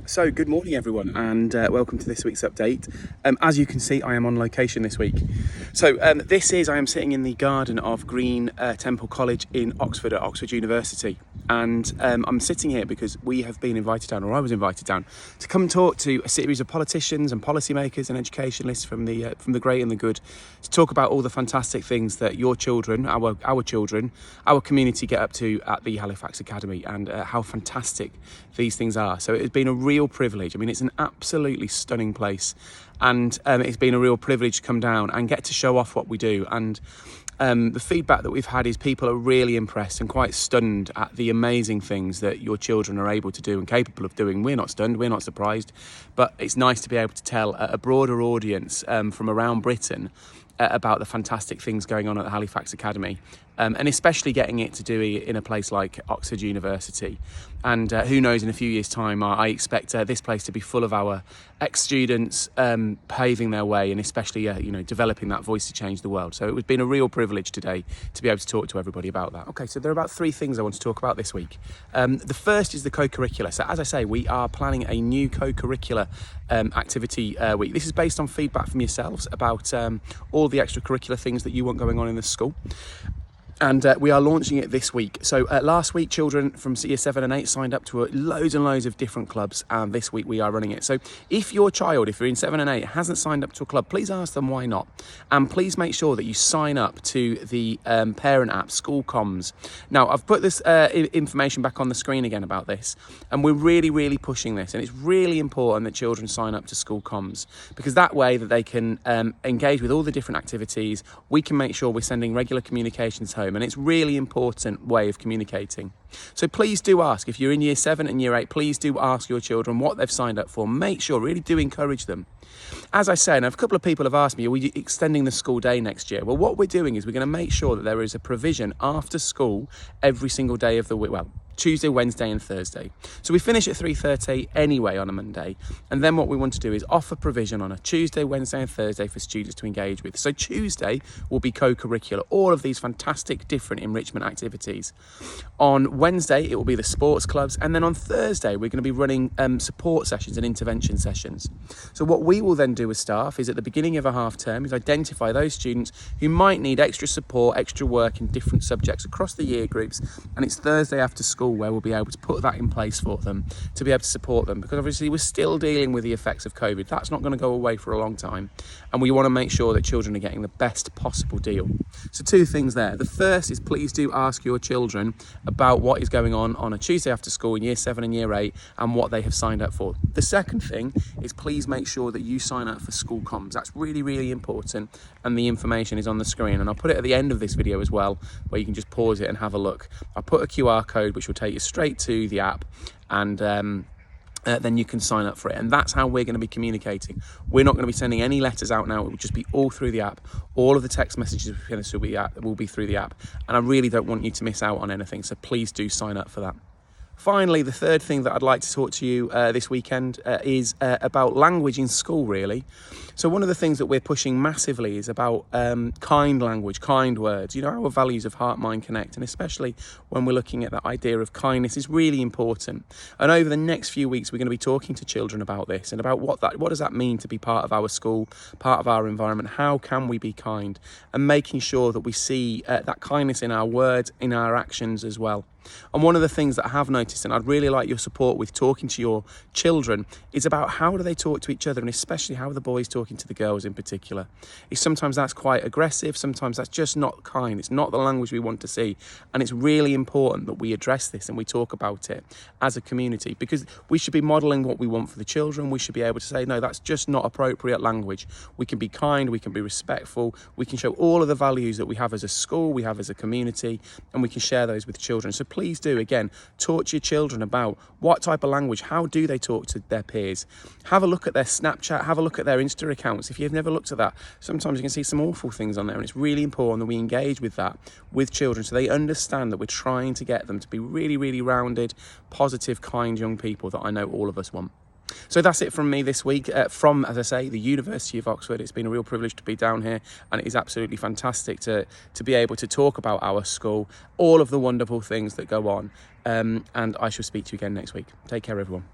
So good morning everyone, and welcome to this week's update. As you can see, I am on location this week. So I am sitting in the garden of Green Temple College in Oxford at Oxford University, and I'm sitting here because we have been invited down, or I was invited down, to come talk to a series of politicians and policymakers and educationalists from the great and the good, to talk about all the fantastic things that your children, our children, our community get up to at the Halifax Academy, and how fantastic these things are. So it has been a real privilege. I mean, it's an absolutely stunning place, and it's been a real privilege to come down and get to show off what we do. And the feedback that we've had is people are really impressed and quite stunned at the amazing things that your children are able to do and capable of doing. We're not stunned, we're not surprised, but it's nice to be able to tell a broader audience from around Britain about the fantastic things going on at the Halifax Academy, and especially getting it to do it in a place like Oxford University. And who knows, in a few years' time, I expect this place to be full of our ex-students paving their way, and especially developing that voice to change the world. So it's been a real privilege today to be able to talk to everybody about that. Okay, so there are about three things I want to talk about this week. The first is the co-curricular. So as I say, we are planning a new co-curricular activity week. This is based on feedback from yourselves about all the extracurricular things that you want going on in the school. And we are launching it this week. So last week, children from year 7 and 8 signed up to loads and loads of different clubs, and this week we are running it. So if your child, if you're in 7 and 8, hasn't signed up to a club, please ask them why not. And please make sure that you sign up to the parent app, School Comms. Now, I've put this information back on the screen again about this, and we're really, really pushing this. And it's really important that children sign up to School Comms, because that way that they can engage with all the different activities. We can make sure we're sending regular communications home, and it's a really important way of communicating. So please do ask, if you're in year 7 and year 8, please do ask your children what they've signed up for. Make sure, really do encourage them. As I say, now a couple of people have asked me, are we extending the school day next year? Well, what we're doing is we're going to make sure that there is a provision after school every single day of the week. Well, Tuesday, Wednesday and Thursday. So we finish at 3:30 anyway on a Monday, and then what we want to do is offer provision on a Tuesday, Wednesday and Thursday for students to engage with. So Tuesday will be co-curricular, all of these fantastic different enrichment activities. On Wednesday it will be the sports clubs, and then on Thursday we're going to be running support sessions and intervention sessions. So what we will then do as staff is at the beginning of a half term is identify those students who might need extra support, extra work in different subjects across the year groups, and it's Thursday after school where we'll be able to put that in place for them to be able to support them, because obviously we're still dealing with the effects of COVID. That's not going to go away for a long time, and we want to make sure that children are getting the best possible deal. So two things there. The first is, please do ask your children about what is going on a Tuesday after school in year 7 and year 8 and what they have signed up for. The second thing is, please make sure that you sign up for School Comms. That's really, really important, and the information is on the screen, and I'll put it at the end of this video as well, where you can just pause it and have a look. I'll put a QR code which will take you straight to the app, and then you can sign up for it. And that's how we're going to be communicating. We're not going to be sending any letters out now. It will just be all through the app. All of the text messages will be through the app, and I really don't want you to miss out on anything, so please do sign up for that. Finally, the third thing that I'd like to talk to you this weekend is about language in school, really. So one of the things that we're pushing massively is about kind language, kind words. You know, our values of heart, mind, connect, and especially when we're looking at that idea of kindness is really important. And over the next few weeks, we're going to be talking to children about this and about what does that mean to be part of our school, part of our environment. How can we be kind, and making sure that we see that kindness in our words, in our actions as well. And one of the things that I have noticed, and I'd really like your support with talking to your children, is about how do they talk to each other, and especially how are the boys talking to the girls in particular. Sometimes that's quite aggressive, sometimes that's just not kind, it's not the language we want to see, and it's really important that we address this and we talk about it as a community, because we should be modelling what we want for the children. We should be able to say, no, that's just not appropriate language. We can be kind, we can be respectful, we can show all of the values that we have as a school, we have as a community, and we can share those with children. So please do, again, talk to your children about what type of language, how do they talk to their peers. Have a look at their Snapchat, have a look at their Insta accounts. If you've never looked at that, sometimes you can see some awful things on there, and it's really important that we engage with that with children so they understand that we're trying to get them to be really, really rounded, positive, kind young people that I know all of us want. So that's it from me this week from, as I say, the University of Oxford. It's been a real privilege to be down here, and it is absolutely fantastic to be able to talk about our school, all of the wonderful things that go on, and I shall speak to you again next week. Take care, everyone.